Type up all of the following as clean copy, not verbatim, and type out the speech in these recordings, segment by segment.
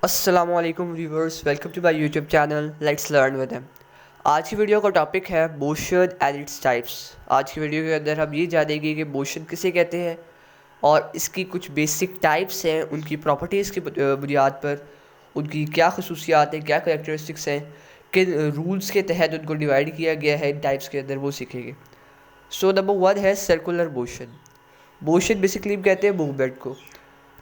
अस्सलामुअलैकुम viewers, welcome to my YouTube channel let's learn with him. आज की video का टॉपिक है मोशन एंड इट्स टाइप्स। आज की वीडियो के अंदर हम ये जानेंगे कि मोशन किसे कहते हैं और इसकी कुछ बेसिक टाइप्स हैं, उनकी प्रॉपर्टीज़ की बुनियाद पर उनकी क्या खसूसियात हैं, क्या करेक्टरिस्टिक्स हैं, किन रूल्स के तहत उनको डिवाइड किया गया है इन टाइप्स के अंदर, वो सीखेंगे। सो नंबर वन है सर्कुलर मोशन। मोशन बेसिकली कहते हैं मूवमेंट को।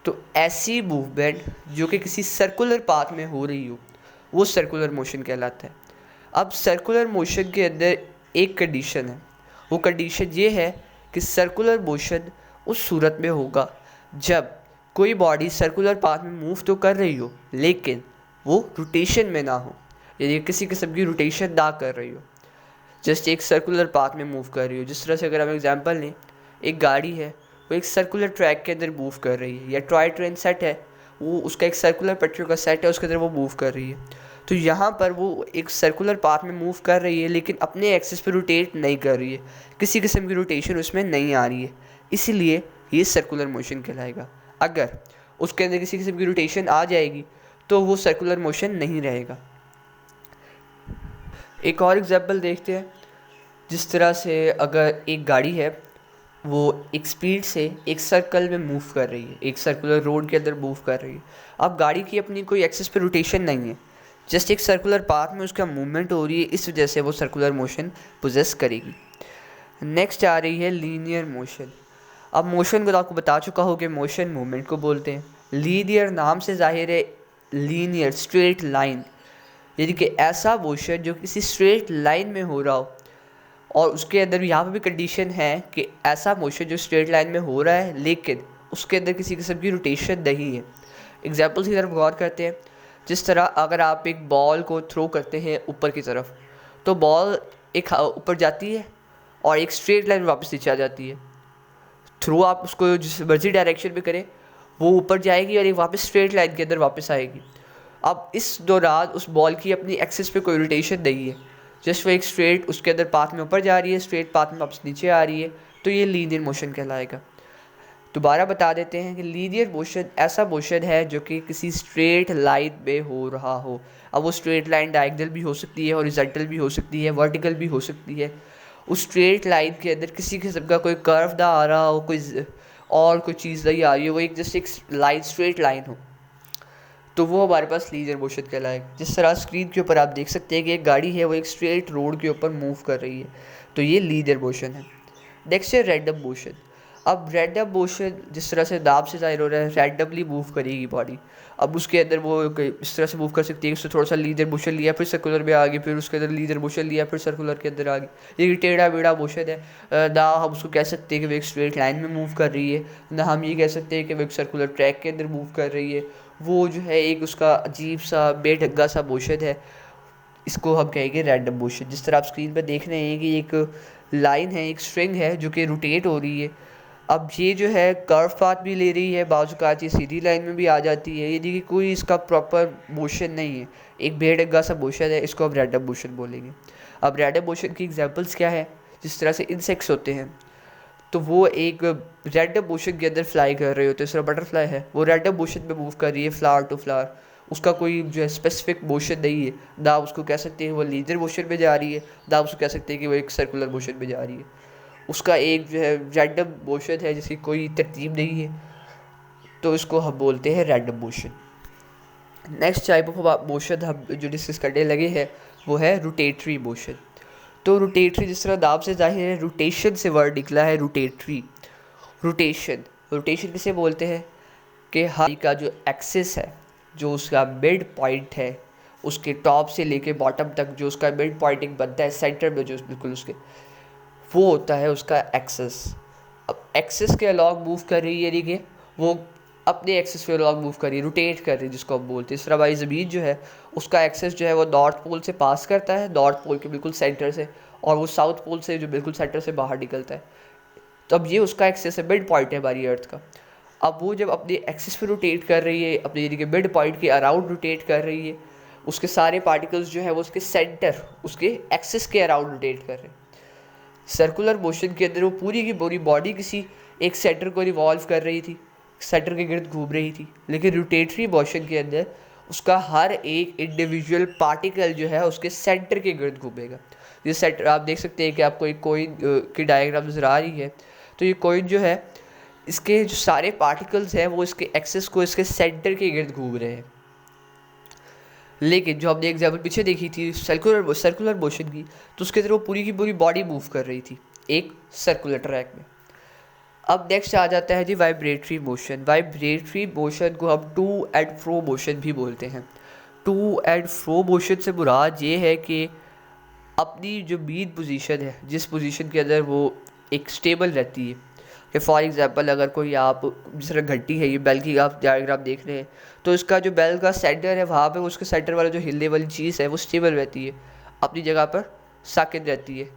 तो ऐसी मूवमेंट जो कि किसी सर्कुलर पाथ में हो रही हो वो सर्कुलर मोशन कहलाता है। अब सर्कुलर मोशन के अंदर एक कंडीशन है, वो कंडीशन ये है कि सर्कुलर मोशन उस सूरत में होगा जब कोई बॉडी सर्कुलर पाथ में मूव तो कर रही हो लेकिन वो रोटेशन में ना हो, यानी किसी किस्म की रोटेशन ना कर रही हो, जस्ट एक सर्कुलर पाथ में मूव कर रही हो। जिस तरह से अगर हम एग्जांपल लें, एक गाड़ी है वो एक सर्कुलर ट्रैक के अंदर मूव कर रही है, या टॉय ट्रेन सेट है वो उसका एक सर्कुलर पटरियों का सेट है, उसके अंदर वो मूव कर रही है। तो यहाँ पर वो एक सर्कुलर पाथ में मूव कर रही है लेकिन अपने एक्सिस पे रोटेट नहीं कर रही है, किसी किस्म की रोटेशन उसमें नहीं आ रही है, इसीलिए ये सर्कुलर मोशन कहलाएगा। अगर उसके अंदर किसी किस्म की रोटेशन आ जाएगी तो वो सर्कुलर मोशन नहीं रहेगा। एक और एग्जांपल देखते हैं। जिस तरह से अगर एक गाड़ी है वो एक स्पीड से एक सर्कल में मूव कर रही है, एक सर्कुलर रोड के अंदर मूव कर रही है। अब गाड़ी की अपनी कोई एक्सिस पे रोटेशन नहीं है, जस्ट एक सर्कुलर पाथ में उसका मूवमेंट हो रही है, इस वजह से वो सर्कुलर मोशन पोजेस करेगी। नेक्स्ट आ रही है लीनियर मोशन। अब मोशन को आपको बता चुका हो कि मोशन मूवमेंट को बोलते हैं। लीनियर नाम से जाहिर है लीनियर स्ट्रेट लाइन, यानी कि ऐसा मोशन जो किसी स्ट्रेट लाइन में हो रहा हो, और उसके अंदर यहाँ पे भी कंडीशन है कि ऐसा मोशन जो स्ट्रेट लाइन में हो रहा है लेकिन उसके अंदर किसी किस्म की रोटेशन नहीं है। एग्जाम्पल्स की तरफ गौर करते हैं। जिस तरह अगर आप एक बॉल को थ्रो करते हैं ऊपर की तरफ, तो बॉल एक ऊपर जाती है और एक स्ट्रेट लाइन में वापस नीचे आ जाती है। थ्रो आप उसको जिस मर्जी डायरेक्शन में करें वो ऊपर जाएगी और एक वापस स्ट्रेट लाइन के अंदर वापस आएगी। अब इस दौरान उस बॉल की अपनी एक्सिस पे कोई रोटेशन नहीं है, जस्ट वो एक स्ट्रेट उसके अंदर पाथ में ऊपर जा रही है, स्ट्रेट पाथ में वापस नीचे आ रही है, तो ये लीनियर मोशन कहलाएगा। दोबारा बता देते हैं कि लीनियर मोशन ऐसा मोशन है जो कि किसी स्ट्रेट लाइन में हो रहा हो। अब वो स्ट्रेट लाइन डायगोनल भी हो सकती है, हॉरिजॉन्टल भी हो सकती है, वर्टिकल भी हो सकती है। उस स्ट्रेट लाइन के अंदर किसी किस्म का कोई कर्व ना आ रहा हो, कोई और कोई चीज़ नहीं आ रही हो, वो एक जस्ट एक लाइन स्ट्रेट लाइन हो, तो वो हमारे पास लीनियर मोशन कहलाएगा। जिस तरह स्क्रीन के ऊपर आप देख सकते हैं कि एक गाड़ी है वो एक स्ट्रेट रोड के ऊपर मूव कर रही है, तो ये लीनियर मोशन है। नेक्स्ट है रैंडम मोशन। अब रैंडम मोशन जिस तरह से नाम से जाहिर हो रहा है, रैंडमली मूव करेगी बॉडी। अब उसके अंदर वो इस तरह से मूव कर सकती है, उससे थोड़ा सा लीनियर मोशन लिया फिर सर्कुलर में आ गई, फिर उसके अंदर लीनियर मोशन लिया फिर सर्कुलर के अंदर आ गई। ये टेढ़ा मेढ़ा मोशन है। ना हम उसको कह सकते हैं कि वो एक स्ट्रेट लाइन में मूव कर रही है, ना हम ये कह सकते हैं कि वो एक सर्कुलर ट्रैक के अंदर मूव कर रही है। वो जो है एक उसका अजीब सा बेढंगा सा मोशन है, इसको हम कहेंगे रैंडम मोशन। जिस तरह आप स्क्रीन पर देख रहे हैं कि एक लाइन है, एक स्ट्रिंग है जो कि रोटेट हो रही है। अब ये जो है कर्व पाथ भी ले रही है, बाजू का ये सीधी लाइन में भी आ जाती है, यानी कि कोई इसका प्रॉपर मोशन नहीं है, एक बेढंगा सा मोशन है, इसको हम रैंडम मोशन बोलेंगे। अब रैंडम मोशन की एग्जांपल्स क्या है? जिस तरह से इंसेक्ट्स होते हैं तो वो एक रैंडम मोशन के अंदर फ्लाई कर रहे होते हैं। इस तरह बटरफ्लाई है वो रैंडम मोशन में मूव कर रही है फ्लावर टू फ्लावर, उसका कोई जो है स्पेसिफिक मोशन नहीं है। ना उसको कह सकते हैं वो लीनियर मोशन में जा रही है, ना उसको कह सकते हैं कि वो एक सर्कुलर मोशन में जा रही है। उसका एक जो है रैंडम मोशन है जिसकी कोई तरतीब नहीं है, तो इसको हम बोलते हैं random motion. Next type of motion हम जो डिस्कस करने लगे हैं वो है रोटेटरी मोशन। तो रोटेटरी जिस तरह नाम से जाहिर है, रोटेशन से वर्ड निकला है रोटेटरी। रोटेशन रोटेशन किसे बोलते हैं कि हाथी का जो एक्सिस है, जो उसका मिड पॉइंट है, उसके टॉप से लेके बॉटम तक जो उसका मिड पॉइंटिंग बनता है सेंटर में, जो बिल्कुल उसके वो होता है उसका एक्सिस। अब एक्सिस के अलॉन्ग मूव कर रही है, यानी कि वो अपने एक्सिस पे अलॉन्ग मूव कर रही है, रोटेट कर रही है, जिसको हम बोलते हैं। इस तरह हमारी ज़मीन जो है उसका एक्सिस जो है वो नॉर्थ पोल से पास करता है, नॉर्थ पोल के बिल्कुल सेंटर से, और वो साउथ पोल से जो बिल्कुल सेंटर से बाहर निकलता है। तो अब ये उसका एक्सिस है, मिड पॉइंट है हमारी अर्थ का। अब वो जब अपने एक्सिस पे रोटेट कर रही है, अपने यानी कि मिड पॉइंट के अराउंड रोटेट कर रही है, उसके सारे पार्टिकल्स जो है वो उसके सेंटर, उसके एक्सिस के अराउंड रोटेट कर रहे हैं। सर्कुलर मोशन के अंदर वो पूरी की पूरी बॉडी किसी एक सेंटर को रिवॉल्व कर रही थी, सेंटर के गिर्द घूम रही थी। लेकिन रोटेटरी मोशन के अंदर उसका हर एक इंडिविजुअल पार्टिकल जो है उसके सेंटर के गिर्द घूमेगा। ये सेंटर आप देख सकते हैं कि आपको एक कॉइन की डायग्राम नज़र आ रही है। तो ये कॉइन जो है, इसके जो सारे पार्टिकल्स हैं वो इसके एक्सेस को इसके सेंटर के गिर्द घूम रहे हैं। लेकिन जो हमने एग्जाम्पल पीछे देखी थी सर्कुलर मोशन की, तो उसके अंदर वो पूरी की पूरी बॉडी मूव कर रही थी एक सर्कुलर ट्रैक में। अब नेक्स्ट आ जाता है जी वाइब्रेटरी मोशन। वाइब्रेटरी मोशन को हम टू एंड फ्रो मोशन भी बोलते हैं। टू एंड फ्रो मोशन से मुराद ये है कि अपनी जो मीन पोजीशन है, जिस पोजीशन के अंदर वो एक स्टेबल रहती है, कि फॉर एग्जांपल अगर कोई आप जिस तरह घंटी है, ये बेल की आप डायग्राम देख रहे हैं, तो इसका जो बेल का सेंटर है वहाँ पे उसके सेंटर वाला जो हिलने वाली चीज़ है वो स्टेबल रहती है, अपनी जगह पर साकिन रहती है।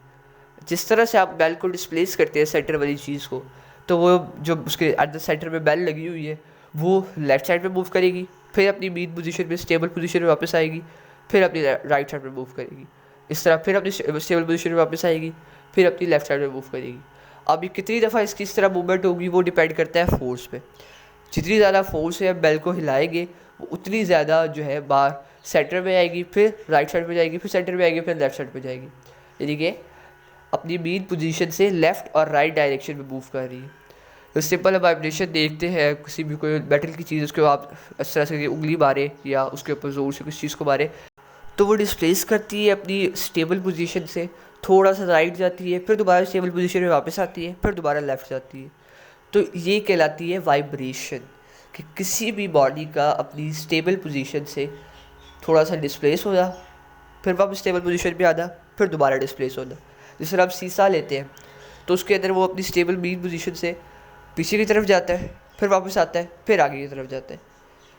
जिस तरह से आप बेल को डिस्प्लेस करते हैं सेंटर वाली चीज़ को, तो वो जो उसके एट द सेंटर में बेल लगी हुई है वो लेफ़्ट साइड में मूव करेगी, फिर अपनी मीन पोजीशन में स्टेबल पोजीशन में वापस आएगी, फिर अपनी राइट साइड में मूव करेगी। इस तरह फिर अपनी स्टेबल पोजीशन में वापस आएगी, फिर अपनी लेफ़्ट साइड में मूव करेगी। अब ये कितनी दफ़ा इसकी इस तरह मूवमेंट होगी वो डिपेंड करता है फोर्स पे। जितनी ज़्यादा फोर्स है बेल को हिलाएंगे वो उतनी ज़्यादा जो है बार सेंटर में आएगी, फिर राइट साइड में जाएगी, फिर सेंटर में आएगी, फिर लेफ़्ट साइड में जाएगी। यानी कि अपनी मीन पोजीशन से लेफ़्ट और राइट डायरेक्शन में मूव कर रही है। तो सिंपल वाइब्रेशन देखते हैं, किसी भी कोई मेटल की चीज़ उसको आप इस तरह से उंगली मारे या उसके ऊपर ज़ोर से किसी चीज़ को मारे, तो वो डिस्प्लेस करती है अपनी स्टेबल पोजीशन से, थोड़ा सा राइट जाती है, फिर दोबारा स्टेबल पोजीशन में वापस आती है, फिर दोबारा लेफ़्ट जाती है। तो ये कहलाती है वाइब्रेशन, कि किसी भी बॉडी का अपनी स्टेबल पोजीशन से थोड़ा सा डिस्प्लेस होना, फिर वापस स्टेबल पोजीशन में आना, फिर दोबारा डिस्प्लेस होना। जिस तरह आप शीशा लेते हैं तो उसके अंदर वो अपनी स्टेबल मीन पोजीशन से पीछे की तरफ जाता है, फिर वापस आता है, फिर आगे की तरफ जाता है।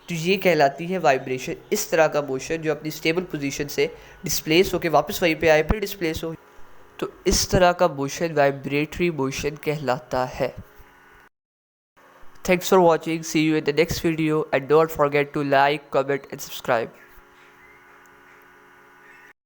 तो ये कहलाती है वाइब्रेशन। इस तरह का मोशन जो अपनी स्टेबल पोजीशन से डिस्प्लेस होकर वापस वहीं पे आए, फिर डिस्प्लेस हो, तो इस तरह का मोशन वाइब्रेटरी मोशन कहलाता है। Thanks for watching. See you in the next video and don't forget to like, comment and subscribe.